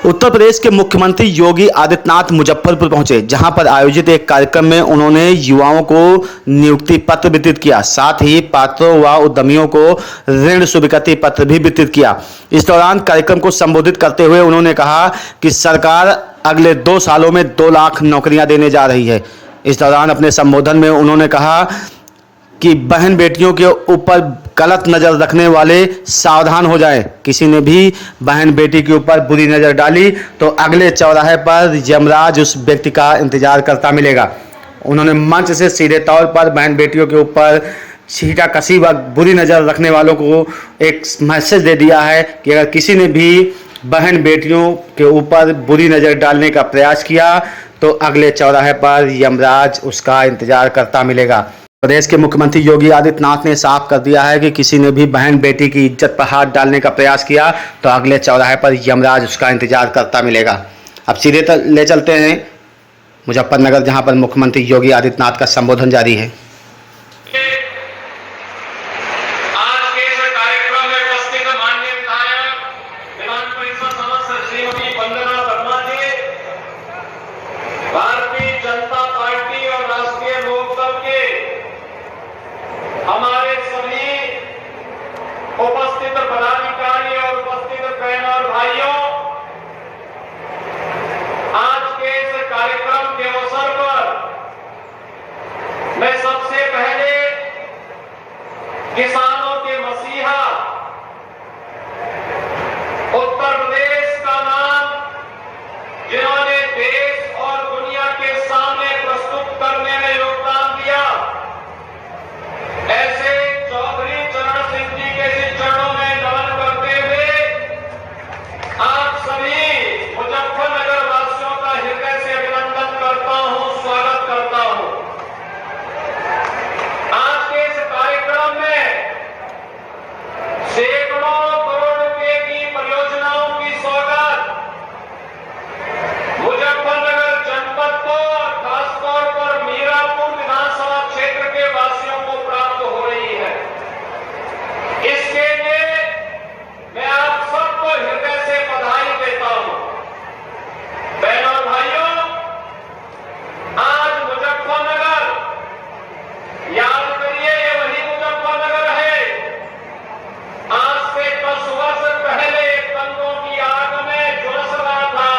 उत्तर प्रदेश के मुख्यमंत्री योगी आदित्यनाथ मुजफ्फरपुर पहुंचे, जहां पर आयोजित एक कार्यक्रम में उन्होंने युवाओं को नियुक्ति पत्र वितरित किया। साथ ही पात्रों व उद्यमियों को ऋण स्वीकृति पत्र भी वितरित किया। इस दौरान कार्यक्रम को संबोधित करते हुए उन्होंने कहा कि सरकार अगले 2 सालों में 2 लाख नौकरियां देने जा रही है। इस दौरान अपने संबोधन में उन्होंने कहा कि बहन बेटियों के ऊपर गलत नज़र रखने वाले सावधान हो जाएं। किसी ने भी बहन बेटी के ऊपर बुरी नज़र डाली तो अगले चौराहे पर यमराज उस व्यक्ति का इंतजार करता मिलेगा। उन्होंने मंच से सीधे तौर पर बहन बेटियों के ऊपर छीटा कसी व बुरी नज़र रखने वालों को एक मैसेज दे दिया है कि अगर किसी ने भी बहन बेटियों के ऊपर बुरी नज़र डालने का प्रयास किया तो अगले चौराहे पर यमराज उसका इंतजार करता मिलेगा। प्रदेश के मुख्यमंत्री योगी आदित्यनाथ ने साफ कर दिया है कि किसी ने भी बहन बेटी की इज्जत पर हाथ डालने का प्रयास किया तो अगले चौराहे पर यमराज उसका इंतजार करता मिलेगा। अब सीधे ले चलते हैं मुजफ्फरनगर, जहां पर मुख्यमंत्री योगी आदित्यनाथ का संबोधन जारी है। भारतीय जनता पार्टी और राष्ट्रीय लोकदल के हमारे सभी उपस्थित पदाधिकारी और उपस्थित बहन और भाइयों, आज के इस कार्यक्रम के अवसर पर मैं सबसे पहले किसानों के मसीहा उत्तर प्रदेश का नाम, जिन्होंने देश और दुनिया के सामने प्रस्तुत करने में योगदान दिया, ऐसे चौधरी चरण सिंह जी के चरणों में नमन करते हुए आप सभी मुजफ्फरनगर वासियों का हृदय से अभिनंदन करता हूं, स्वागत करता हूं। आज के इस कार्यक्रम में सैकड़ों करोड़ रुपए की परियोजनाओं की सौगात मुजफ्फरनगर जनपद को और खासतौर पर मीरापुर विधानसभा क्षेत्र के वासियों को प्राप्त हो रही है। इसके लिए मैं आप सबको हृदय से बधाई देता हूं। बहनों और भाइयों, आज मुजफ्फरनगर, याद करिए ये वही मुजफ्फरनगर है। आज से 10 वर्ष पहले दंगों की आग में झुलस रहा था,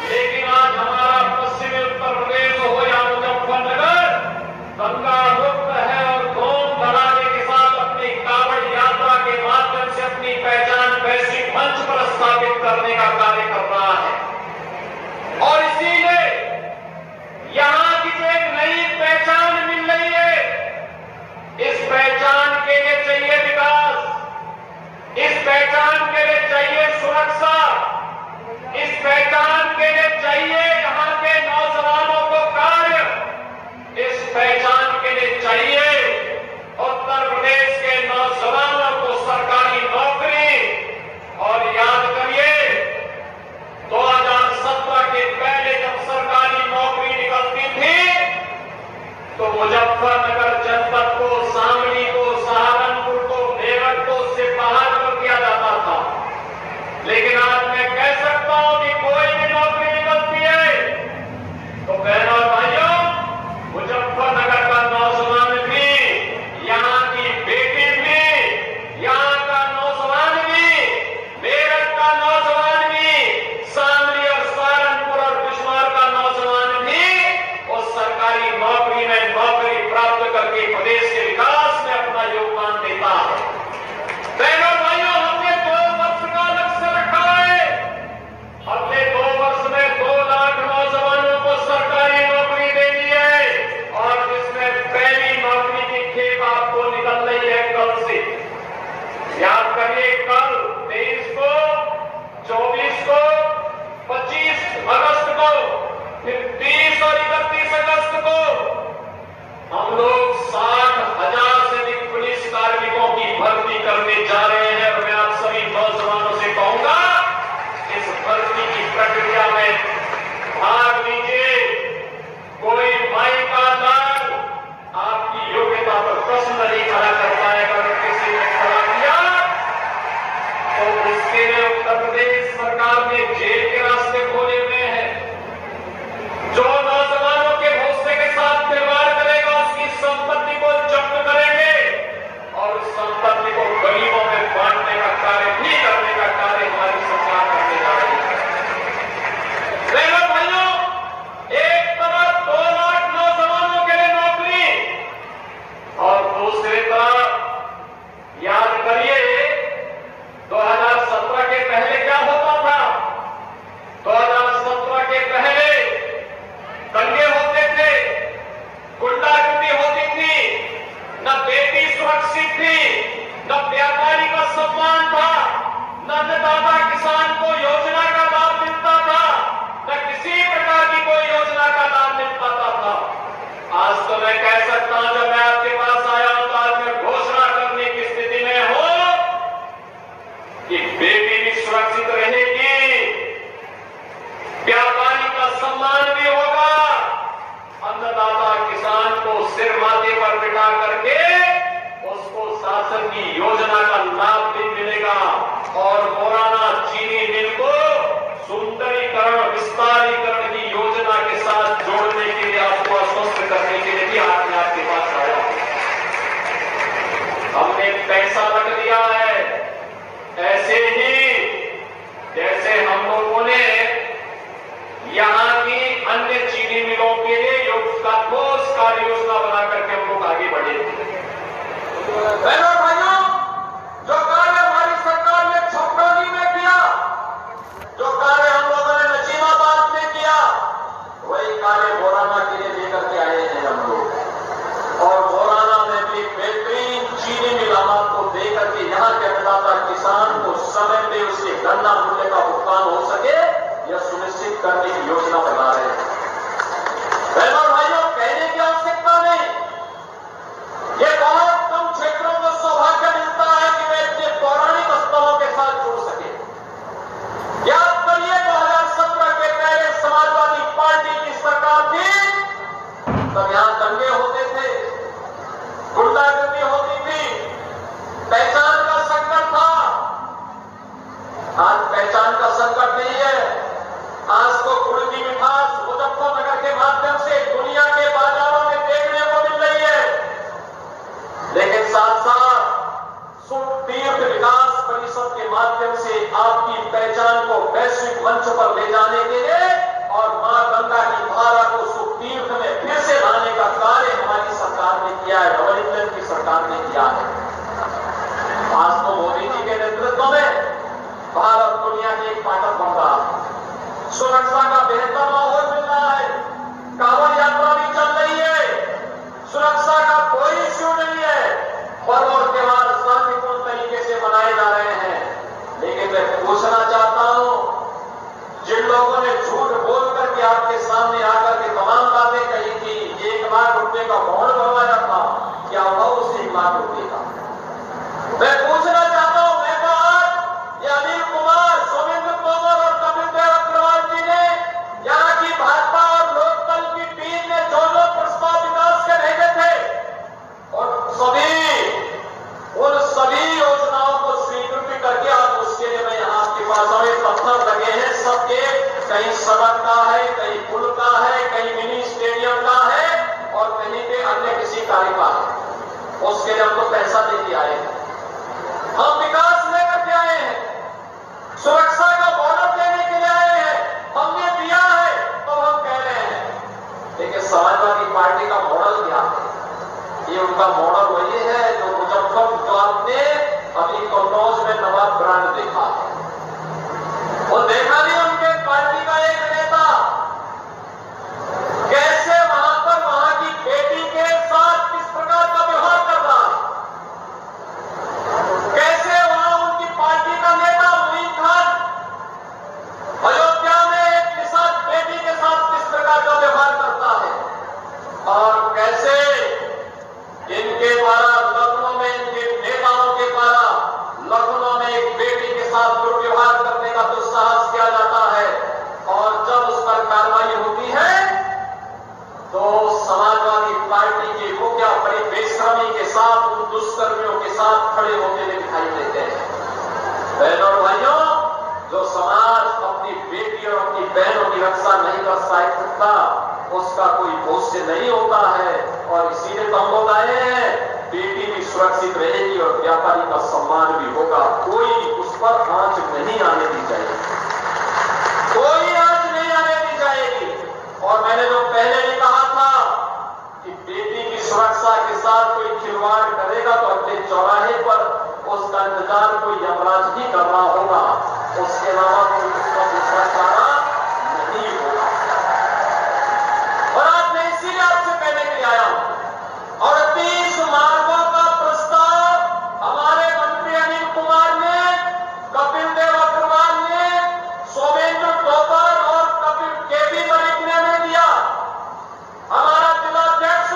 लेकिन आज हमारा पश्चिमी उत्तर प्रदेश हो या मुजफ्फरनगर दंगा मुक्त है और धूम धड़ाके के साथ अपनी कांवड़ यात्रा के माध्यम से अपनी पहचान वैश्विक मंच पर स्थापित करने का कार्य कर रहा है। और इसीलिए यहां की जो एक नई पहचान मिल रही है, इस पहचान के लिए चाहिए विकास, इस पहचान के लिए चाहिए सुरक्षा, इस पहचान के लिए चाहिए यहां के नौजवानों को कार्य, इस पहचान के लिए चाहिए उत्तर प्रदेश के नौजवानों को सरकारी नौकरी। और याद करिए 2017 के पहले जब सरकारी नौकरी निकलती थी तो मुजफ्फरनगर जनपद को, शामली को, सहारनपुर को, मेरठ को उससे बाहर कर दिया जाता था। लेकिन आज मैं कह सकता हूं कि कोई भी नौकरी निकलती है तो बहनों और भाइयों, मुजफ्फरनगर का नौजवान भी, यहां की बेटी भी, यहां का नौजवान भी, मेरठ का नौजवान भी, शामली और सहारनपुर और बिजनौर का नौजवान भी उस सरकारी नौकरी में नौकरी प्राप्त करके प्रदेश के विकास में अपना योगदान देता है। बहनों भाइयों, हमने 2 वर्ष का लक्ष्य रखा है। हमने 2 वर्ष में 2 लाख नौजवानों को सरकारी नौकरी देनी है और जिसमें पहली नौकरी की खेप आपको निकल रही है कल से। याद करिए, कल 23 को, 24 को, 25 अगस्त को, फिर 30 और 31 अगस्त को हम लोग 60,000 से अधिक पुलिस कार्मिकों की भर्ती करने जा रहे हैं। और मैं आप सभी नौजवानों से कहूंगा, इस भर्ती की प्रक्रिया में भाग लीजिए। कोई माई का लाल आपकी योग्यता पर प्रश्न नहीं खड़ा करता है। अगर किसी ने खड़ा किया तो उसके लिए उत्तर प्रदेश सरकार ने जेल के वैसे ही जैसे हम लोगों ने यहां की अन्य चीनी मिलों के लिए का ठोस कार्य योजना बना करके हम लोग आगे बढ़े। बहनों भाइयों, जो कार्य हमारी सरकार ने छपरौली में किया, जो कार्य हम लोगों ने नजीमाबाद में किया, वही कार्य मोराना के लिए लेकर के आए हैं हम लोग। और मोराना में भी बेहतरीन चीनी मिल को देकर के यहाँ के अन्नदाता किसान को समय पे उसके गन्ना मूल्य का भुगतान हो सके, यह सुनिश्चित करने की योजना बना रहे हैं। बहनों भाइयों, कहने की आवश्यकता नहीं, ये बहुत कम क्षेत्रों को सौभाग्य मिलता है कि वे इतने पौराणिक स्थलों के साथ जुड़ सके। याद करिए 2017 के पहले समाजवादी पार्टी की सरकार थी, तब यहां दंगे होते थे, गुंडागर्दी होती थी, पहचान का संकट था। आज पहचान का संकट नहीं है। आज तो गुड़ की मिठास मुजफ्फरनगर के माध्यम से दुनिया के बाजारों में देखने को मिल रही है। लेकिन साथ साथ तीर्थ विकास परिषद के माध्यम से आपकी पहचान को वैश्विक मंच पर ले जाने के लिए और मां गंगा की धारा को सुतीर्थ में फिर से लाने का कार्य हमारी सरकार ने किया है, डबल इंजन की सरकार ने किया है। आज तो मोदी जी के नेतृत्व में भारत दुनिया के एक ताकत बन रहा है। सुरक्षा का बेहतर माहौल मिल रहा है, कांवड़ यात्रा भी चल रही है, सुरक्षा का कोई इश्यू नहीं है, पर्व और त्योहार शांतिपूर्ण तरीके से मनाए जा रहे हैं। लेकिन मैं पूछना चाहता हूं, जिन लोगों ने झूठ बोल करके आपके सामने आकर के तमाम बातें कही थी, 1 लाख रुपए का बॉन्ड भरवाया था, क्या हुआ उस 1 लाख रुपए का? मैं पूछना चाहता हूं, मैं तो आज अनिल कुमार, सोमेंद्र तोमर और कपिल देव अग्रवाल जी ने यहाँ की भाजपा और लोकदल की टीम ने जो प्रस्ताव विकास के भेजे थे, और उन सभी योजनाओं को स्वीकृति करके आज उसके लिए मैं यहाँ आपके पास आए, पत्थर लगे हैं सबके, कहीं सड़क का है, कहीं पुल का है, कहीं मिनी स्टेडियम का है और कहीं पे अन्य किसी कार्य का है। उसके लिए हम तो पैसा देके आए हैं, हम विकास लेकर के आए हैं, सुरक्षा का बॉर्डर देने के लिए आए हैं, हमने दिया है तो हम कह रहे हैं। लेकिन समाजवादी पार्टी का मॉडल क्या है? ये उनका मॉडल वही है जो मुजफ्फरपुर, जो आपने अभी कन्नौज में नवा ब्रांड देखा है, वो देखा नहीं उनके पार्टी का एक नेता कैसे वहां पर वहां की बेटी के साथ किस प्रकार का व्यवहार कर रहा है, कैसे वहां उनकी पार्टी का नेता मुईन खान अयोध्या में एक निषाद बेटी के साथ किस प्रकार का व्यवहार करता है, और कैसे इनके द्वारा लखनऊ में, इनके नेताओं के द्वारा लखनऊ में एक बेटी के साथ दुर्व्यवहार करने का दुस्साहस किया जाता है। और जब उस पर कार्रवाई होती है तो समाजवादी पार्टी के मुखिया बड़ी बेशर्मी के साथ उन दुष्कर्मियों के साथ खड़े होते हुए दिखाई देते हैं। बहनों और भाइयों, जो समाज अपनी बेटी और अपनी बहनों की रक्षा नहीं कर सकता, उसका कोई भविष्य नहीं होता है। और इसीलिए तो हम लोग आए हैं, बेटी भी सुरक्षित रहेगी और व्यापारी का सम्मान भी होगा, कोई उस पर आंच नहीं आने दी जाएगी, कोई आंच नहीं आने दी जाएगी। और मैंने जो पहले भी कहा था कि बेटी की सुरक्षा के साथ कोई खिलवाड़ करेगा तो अपने चौराहे पर उसका इंतजार कोई यमराज ही कर रहा होगा, उसके अलावा कोई उसका दूसरा चारा नहीं होगा। और आज मैं इसीलिए आपसे कहने के लिए आया हूं, 38 मार्गों का प्रस्ताव हमारे मंत्री अनिल कुमार ने, कपिल देव अग्रवाल ने, सोमेंद्र तोमर और केबी मलिक ने दिया। हमारा जिलाध्यक्ष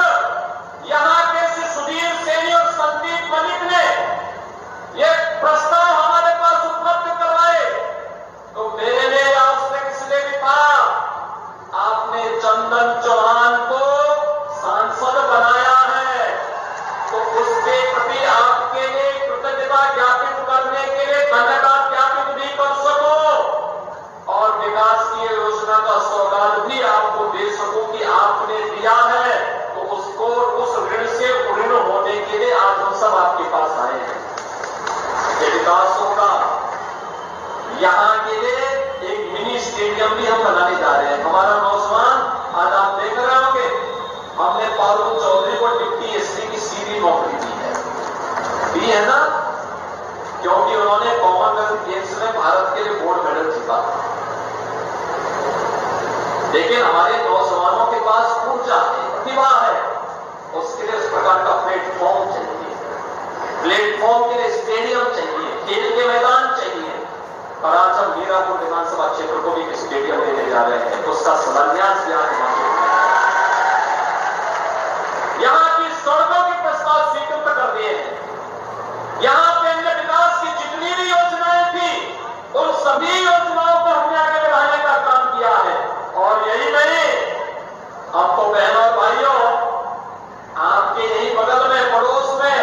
यहां के श्री सुधीर सेनी और संदीप मलिक ने ये प्रस्ताव हमारे पास उपलब्ध करवाए। तो मेरे लिए आवश्यक इसलिए भी था, आपने चंदन चौहान को सांसद बनाया है, तो उसके प्रति आपके लिए कृतज्ञता ज्ञापित करने के लिए धन्यवाद ज्ञापित भी कर सको और विकास की योजना का सौगात भी आपको दे सको कि आपने दिया है, तो उसको उस ऋण से ऋण होने के लिए आज हम सब आपके पास आए हैं। ये विकास होगा यहाँ के लिए एक मिनी स्टेडियम भी हम बनाने जा रहे हैं। हमारा नौजवान, आज आप देख रहे होंगे, हमने पारुल चौधरी को डिप्टी एसपी की सीधी नौकरी दी है ना, क्योंकि उन्होंने कॉमनवेल्थ गेम्स में भारत के लिए गोल्ड मेडल जीता। लेकिन हमारे नौजवानों के पास ऊर्जा है, प्रतिभा है, उसके लिए इस प्रकार का प्लेटफॉर्म चाहिए। प्लेटफॉर्म के लिए स्टेडियम चाहिए, खेल के मैदान चाहिए। और आज हम मीरापुर विधानसभा क्षेत्र को भी स्टेडियम देने जा रहे हैं, उसका शिलान्यास भी आज यहां की सड़कों के प्रस्ताव स्वीकृत कर दिए हैं। यहां पे अन्य विकास की जितनी भी योजनाएं थी, उन सभी योजनाओं को हमने आगे बढ़ाने का काम किया है। और यही नहीं, आपको बहनों और भाइयों, आपके यही बगल में, पड़ोस में,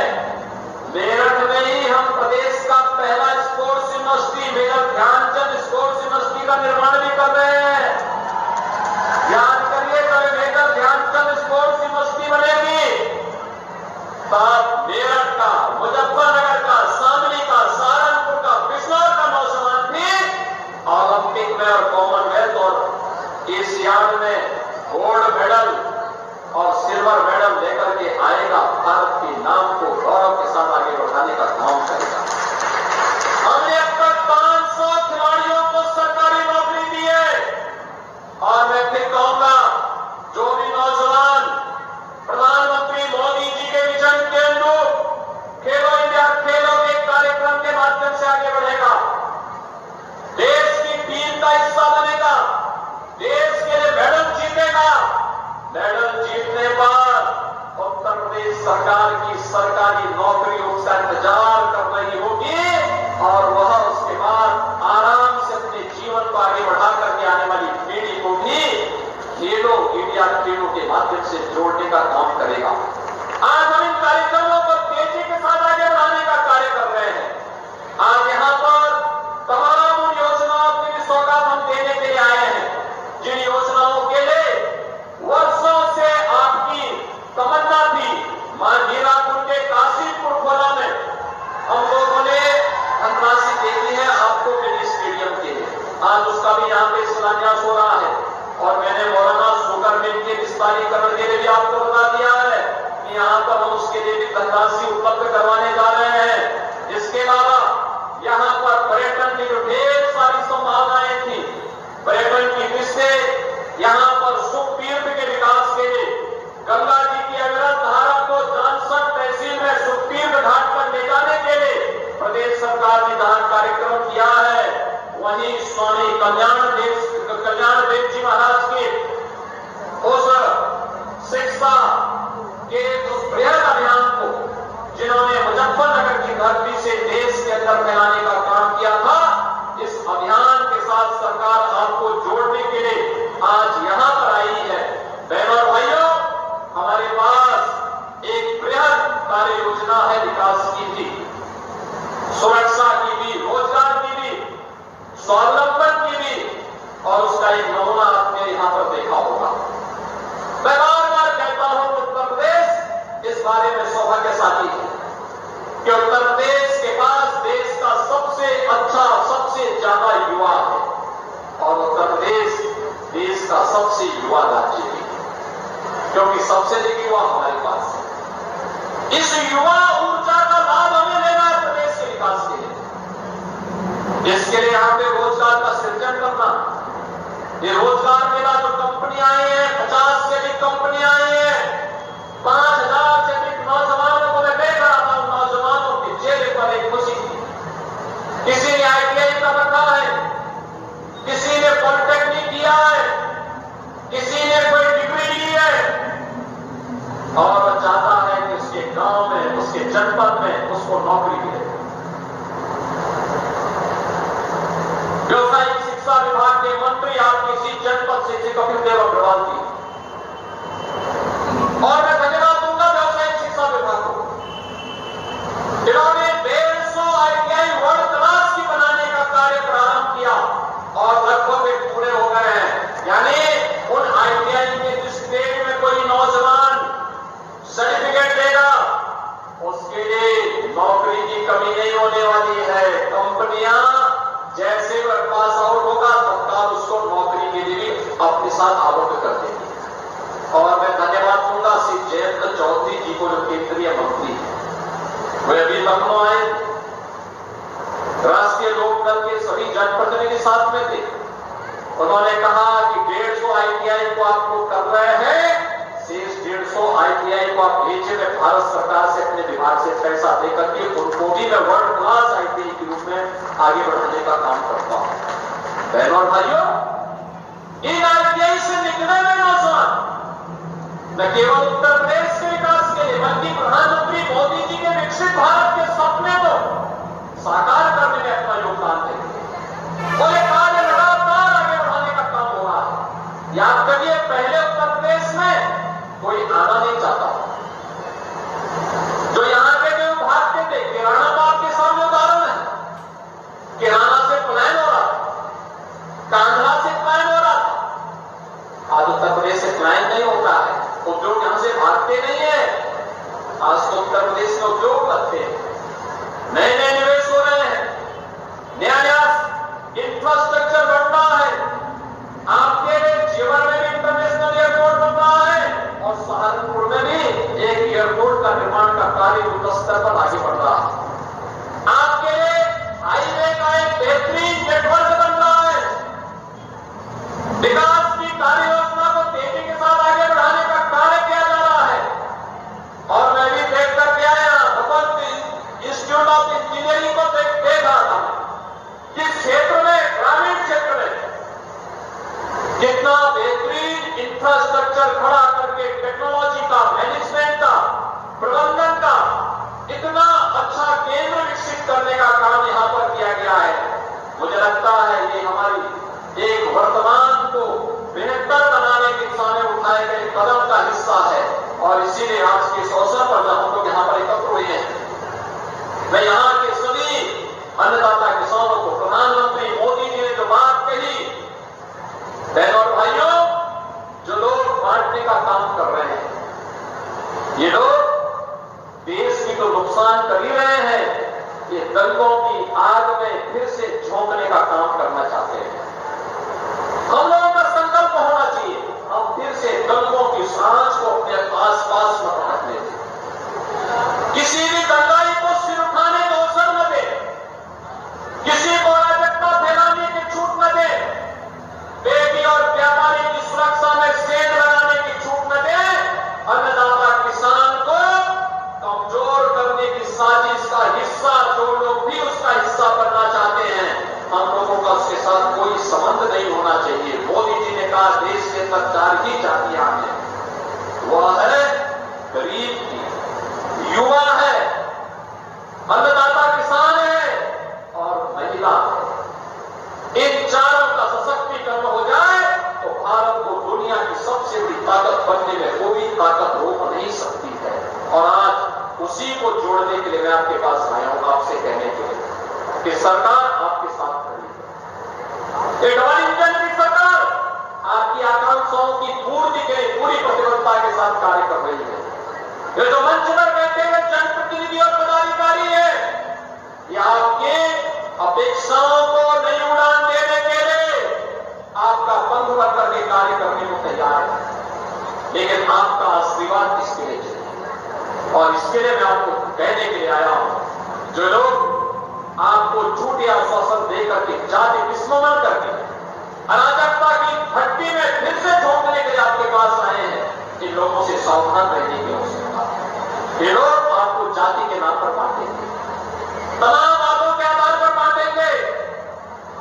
मेरठ में ही हम प्रदेश का पहला sports university, major Dhyanchand sports university का निर्माण भी कर रहे हैं। याद करिए, कभी मेजर ध्यानचंद स्पोर्ट्स यूनिवर्सिटी बनेगी तब मेरठ का, मुजफ्फरनगर का, शामली का, सहारनपुर का, बिजनौर का नौजवान भी ओलंपिक में और कॉमनवेल्थ और एशियाड में गोल्ड मेडल और सिल्वर मेडल लेकर के आएगा। भारत के नाम को गौरव के साथ आगे बढ़ाने का काम करेगा। हमने अब तक 500 खिलाड़ियों को सरकारी नौकरी दी है। और मैं फिर कहूंगा, जो भी नौजवान प्रधानमंत्री मोदी जी के विजन के अनुरूप खेलो इंडिया, खेलो के कार्यक्रम के माध्यम से आगे बढ़ेगा, देश की टीम का हिस्सा बनेगा, देश के लिए मेडल जीतेगा, मेडल जीतने पर उत्तर प्रदेश सरकार की सरकारी नौकरी उसका इंतजार कर रही होगी और वह उसके बाद आराम से अपने जीवन को आगे बढ़ा करके आने वाली पीढ़ी को भी खेलो इंडिया खेलों के माध्यम से जोड़ने का काम करेगा। आज हम इन कार्यक्रमों को तेजी के साथ आगे बढ़ाने का कार्य कर रहे हैं। आज यहां पर तमाम उन योजनाओं की भी सौगात हम देने के लिए आए हैं, जिन योजनाओं के लिए वर्षों से आपकी तमन्ना थी। मां मीरापुर के काशीपुर खोला में हम लोगों ने धनराशि दे दी है आपको मिनी स्टेडियम के लिए। आज उसका भी यहाँ पे शिलान्यास हो रहा है। और मैंने मौलाना शुगर मिल के विस्तारीकरण के लिए भी आपको बता दिया है कि यहाँ पर हम उसके लिए भी धनराशि उपलब्ध करवाने जा रहे हैं। इसके अलावा यहाँ पर पर्यटन की जो ढेर सारी संभावनाएं थी, पर्यटन की दृष्टि यहाँ पर सुख तीर्थ के विकास के लिए गंगा जी की अविरत धारा को जानसठ तहसील में सुख तीर्थ घाट पर ले जाने के लिए प्रदेश सरकार ने जहां कार्यक्रम किया है, वहीं स्वामी कल्याण देव जी महाराज के उस शिक्षा के उस बृहद अभियान को, जिन्होंने मुजफ्फरनगर की धरती से देश के अंदर फैलाने का काम किया था, इस अभियान के साथ सरकार आपको जोड़ने के लिए आज यहां पर आई है। बहनों और भाइयों, हमारे पास एक बृहद कार्य योजना है विकास की भी, सुरक्षा की भी, रोजगार की भी, स्वावलंबन की भी, और उसका एक नमूना आपने यहां पर देखा होगा। मैं बार-बार कहता हूं, उत्तर प्रदेश इस बारे में सौभाग्यशाली है कि उत्तर प्रदेश के पास देश का सबसे अच्छा, सबसे ज्यादा युवा है और उत्तर प्रदेश देश का सबसे युवा राज्य है, क्योंकि सबसे अधिक युवा हमारे पास है। इस युवा ऊर्जा का लाभ हमें लेना है प्रदेश के विकास के लिए। इसके लिए यहाँ पे रोजगार का सृजन करना, ये रोजगार मेला जो कंपनियां आई है, 50 से अधिक कंपनियां आई है, 5000 से अधिक नौजवानों को मैं देख रहा था। नौजवानों के चेहरे पर एक खुशी थी। किसी ने ITI कर रखा है, किसी ने पॉलिटेक्निक किया है, किसी ने कोई डिग्री ली है, और वह चाहता है कि उसके गांव में, उसके जनपद में उसको नौकरी मिले। व्यवसायिक शिक्षा विभाग के मंत्री आप किसी जनपद से कपिल देव अग्रवाल जी, और मैं धन्यवाद दूंगा व्यवसायिक शिक्षा विभाग को। इन्होंने 150 ITI वर्ल्ड क्लास की बनाने का कार्य प्रारंभ किया और लगभग वे पूरे हो गए हैं। यानी उन ITI के जिस स्टेट में कोई नौजवान सर्टिफिकेट देगा, उसके लिए नौकरी की कमी नहीं होने वाली है। कंपनियां जैसे वह अपने साथ आवंटित कर देंगे। और मैं धन्यवाद दूंगा श्री जयंत चौधरी जी को, जो केंद्रीय मंत्री है। वे अभी लखनऊ आए, राष्ट्रीय लोकदल के सभी जनप्रतिनिधि साथ में थे। उन्होंने कहा कि 150 ITI को आप लोग कर रहे हैं, शेष 150 ITI को आप भेजे, मैं भारत सरकार से अपने विभाग से पैसा देकर के उनको भी मैं वर्ल्ड क्लास ITI के रूप में आगे बढ़ाने का काम करता हूं। बहनों और भाइयों, इन ITI से निकले हुए नौजवान न केवल उत्तर प्रदेश के विकास के लिए, बल्कि प्रधानमंत्री मोदी जी के विकसित भारत के सपने को साकार करने में अपना योगदान देंगे। और ये कार्य लगातार आगे बढ़ाने का काम हो रहा है। याद करिए, पहले उत्तर प्रदेश में कोई आना नहीं चाहता, जो यहां के जो भागते थे। किराना तो आपके सामने उदाहरण है, किराना से पलायन हो रहा था, कांधला से पलायन हो रहा था। आज उत्तर प्रदेश से पलायन नहीं होता है, उद्योग यहां से भागते नहीं है। आज तो उत्तर प्रदेश में उद्योग लगते हैं, नए नए निवेश हो रहे हैं, नया नया इंफ्रास्ट्रक्चर बढ़ रहा है। आपके जीवन में भी इंटरनेशनल एयरपोर्ट बन रहा है, और सहारनपुर में भी एक एयरपोर्ट का निर्माण का कार्य युद्ध स्तर पर आगे बढ़ रहा है। आपके हाईवे का एक बेहतरीन नेटवर्क बन रहा है। विकास की कार्य योजना को तेजी के साथ आगे बढ़ाने का कार्य किया जा रहा है। और मैं भी देख करके आया, इंस्टीट्यूट ऑफ इंजीनियरिंग को देख रहा था, इस क्षेत्र में, ग्रामीण क्षेत्र में कितना बेहतरीन इंफ्रास्ट्रक्चर खड़ा करके टेक्नोलॉजी का, मैनेजमेंट का, प्रबंधन का इतना अच्छा केंद्र विकसित करने का काम यहां पर किया गया है। मुझे लगता है ये हमारी एक वर्तमान को बेहतर बनाने की दिशा में उठाए गए कदम का हिस्सा है। और इसीलिए आज के इस अवसर पर जब हम लोग यहां पर एकत्र हुए हैं, मैं यहां के सभी अन्नदाता किसानों को, प्रधानमंत्री मोदी जी ने जो बात कही, बहनों और भाइयों, जो लोग बांटने का काम कर रहे हैं, ये लोग देश की तो नुकसान कर ही रहे हैं, ये दंगों की आग में फिर से झोंकने का काम करना चाहते हैं। हम लोगों का संकल्प होना चाहिए, हम फिर से दंगों की सांस को अपने आस पास न रखने दें। किसी भी दंगाई को सिर उठाने का अवसर न दे, किसी को अराजकता फैलाने की छूट न दे, बेटी और व्यापारी की सुरक्षा में सेंध लगाने की छूट न दे, अन्नदाता किसान को कमजोर करने की साजिश का हिस्सा जो लोग भी उसका हिस्सा बनना चाहते हैं, हम लोगों का उसके साथ कोई संबंध नहीं होना चाहिए। मोदी जी ने कहा देश के अंदर 4 ही जातियां हैं, वह है गरीब की, युवा है, अन्नदाता किसान है और महिला है। इन चारों का सशक्तिकरण हो जाए तो भारत को दुनिया की सबसे बड़ी ताकत बनने में कोई ताकत रोक नहीं सकती है। और आज उसी को जोड़ने के लिए मैं आपके पास आया हूं, आपसे कहने के लिए कि सरकार आपके साथ खड़ी है। एक डबल इंजन की सरकार आपकी आकांक्षाओं की पूर्ति के लिए पूरी प्रतिबद्धता के साथ कार्य कर रही है। ये जो मंच पर बैठे हुए जनप्रतिनिधि और पदाधिकारी है, ये आपके अपेक्षाओं को नई उड़ान देने के लिए आपका बंधु बनकर के कार्य करने को तैयार है। लेकिन आपका आशीर्वाद इसके लिए चाहिए, और इसके लिए मैं आपको कहने के लिए आया हूं, जो लोग आपको झूठे आश्वासन देकर के जाति विस्मरण करके अराजकता की भट्टी में फिर से झोंकने के लिए आपके पास आए हैं, इन लोगों से सावधान रहने की आवश्यकता है। ये लोग आपको जाति के नाम पर बांटेंगे, तमाम बातों के आधार पर बांटेंगे,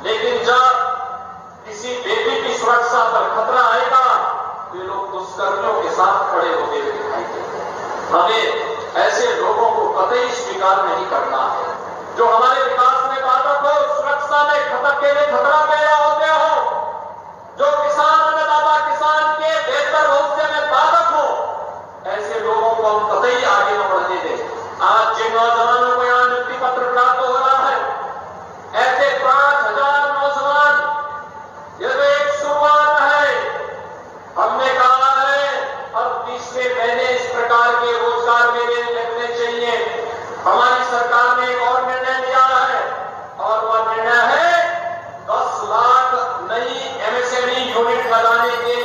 लेकिन जब किसी बेटी की सुरक्षा पर खतरा आएगा तो ये लोग दुष्कर्मियों के साथ खड़े होते हुए दिखाई देंगे। हमें ऐसे लोगों को कतई स्वीकार नहीं करना है, जो हमारे विकास में बाधक हो, सुरक्षा में खतरे के लिए खतरा पैदा होते हो, जो किसान अन्नदाता किसान के बेहतर भविष्य में बाधक हो, ऐसे लोगों को हम कतई आगे न बढ़ने दें। आज जिन नौजवानों को यहां नियुक्ति पत्र प्राप्त हो रहा है, ऐसे 5000 नौजवान, यह एक शुरुआत है। हमने कहा है अब तीसरे महीने इस प्रकार के रोजगार मेले लगने चाहिए। हमारी सरकार ने एक और निर्णय लिया है, और वह निर्णय है 10 लाख नई MSME यूनिट लगाने के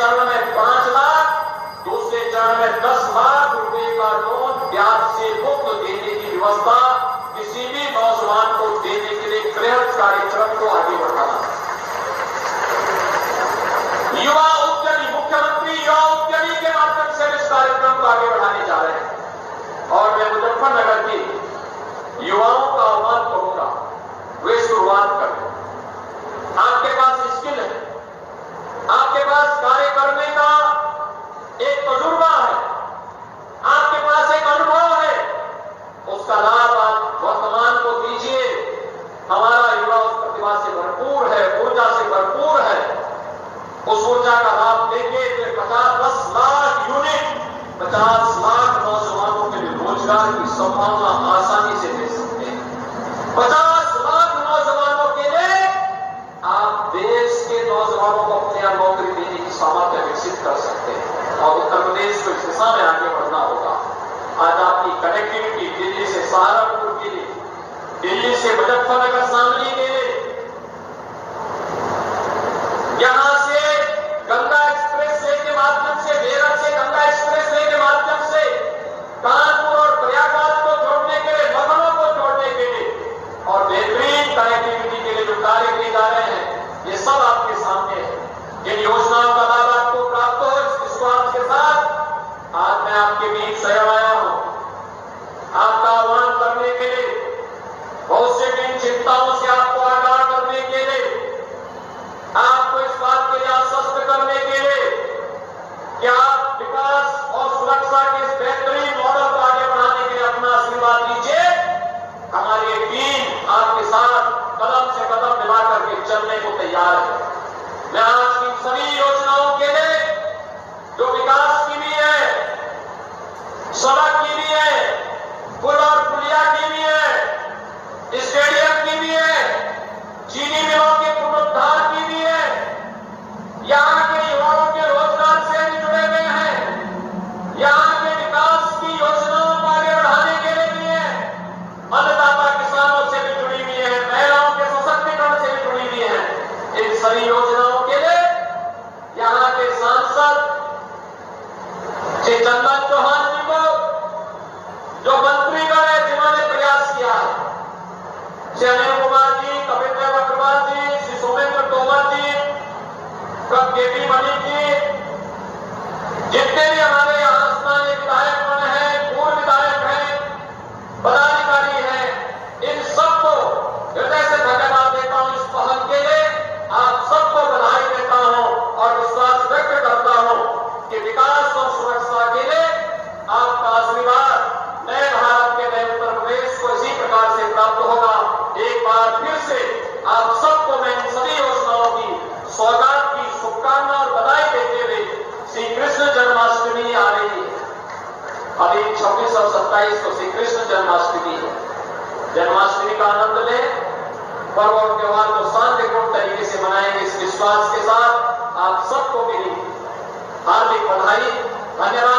चरण में 5 लाख, दूसरे चरण में 10 लाख रुपए का लोन ब्याज से मुक्त देने की व्यवस्था किसी भी नौजवान को देने के लिए बृहद कार्यक्रम को आगे बढ़ाना। युवा उद्यमी, मुख्यमंत्री युवा उद्यमी के माध्यम से इस कार्यक्रम को आगे बढ़ाने जा रहे हैं और मैं मुजफ्फरनगर के युवाओं का आह्वान करूंगा, वे शुरुआत करें। आपके पास स्किल है, आपके पास कार्य करने का एक तजुर्बा है, आपके पास एक अनुभव है, उसका लाभ आप वर्तमान को दीजिए। हमारा युवा उस प्रतिभा से भरपूर है, ऊर्जा से भरपूर है। उस ऊर्जा का लाभ देके 10 लाख यूनिट, 50 लाख नौजवानों के लिए रोजगार की संभावना आसानी से दे सकते हैं। 50 लाख नौजवानों के लिए आप देश के नौजवानों को अपने यहाँ नौकरी देने की सामर्थ्य विकसित कर सकते हैं और उत्तर प्रदेश को इस दिशा में आगे बढ़ना होगा। आज आपकी कनेक्टिविटी दिल्ली से सहारनपुर के लिए, दिल्ली से मुजफ्फरनगर शामली के लिए, यहां से गंगा एक्सप्रेस वे के माध्यम से, मेरठ से गंगा एक्सप्रेस वे के माध्यम से कानपुर और प्रयागराज को जोड़ने के लिए, लखनऊ को जोड़ने के लिए और बेहतरीन कनेक्टिविटी के लिए जो कार्य किए जा रहे हैं, ये सब आपके सामने है। जिन योजनाओं का लाभ आपको प्राप्त हो, इस विश्वास के साथ आज मैं आपके बीच स्वयं आया हूं, आपका आह्वान करने के लिए, भविष्य की चिंताओं से आपको आगाह करने के लिए, आपको इस बात के लिए आश्वस्त करने के लिए कि आप विकास और सुरक्षा के इस बेहतरीन मॉडल को आगे बढ़ाने के लिए अपना आशीर्वाद दीजिए। हमारी एक टीम आपके साथ कदम से कदम मिला करके चलने को तैयार है। मैं आज की सभी योजनाओं के लिए, जो विकास की भी है, सड़क की भी है, पुल और पुलिया की भी है, स्टेडियम की भी है, चीनी मिलों के पुनरुद्धार की भी है, यहाँ के युवाओं के रोजगार से भी जुड़े हुए हैं, यहाँ के विकास की योजनाओं को आगे बढ़ाने के लिए भी है, अन्नदाता किसानों से भी जुड़ी हुई है, महिलाओं के सशक्तिकरण से भी जुड़ी हुई है। इन सभी योजनाओं के लिए यहाँ के सांसद श्री चंदन चौहान जी को, जो मंत्रीगण है जिन्होंने प्रयास किया है, श्री अनिल कुमार जी, कपिल देव अग्रवाल जी, श्री सोमेंद्र तोमर जी, केपी मलिक जी, जितने भी हमारे यहाँ स्थानीय विधायकगण हैं, पूर्व विधायक हैं, पदाधिकारी हैं, इन सबको हृदय से धन्यवाद देता हूं इस पहल के लिए। आप सबको बधाई देता हूं और विश्वास व्यक्त करता हूं कि विकास और सुरक्षा के लिए आपका आशीर्वाद नए भारत के नए उत्तर प्रदेश को इसी प्रकार से प्राप्त होगा। एक बार फिर से आप सबको मैं इन सभी योजनाओं की सौगात की शुभकामना और बधाई देते हुए, श्री कृष्ण जन्माष्टमी आ रही है, अभी 26 और 27 को श्री कृष्ण जन्माष्टमी है। जन्माष्टमी का आनंद लें, पर्व और त्योहार को शांतिपूर्ण तरीके से मनाएंगे, इस विश्वास के साथ आप सबको मेरी हार्दिक बधाई, धन्यवाद।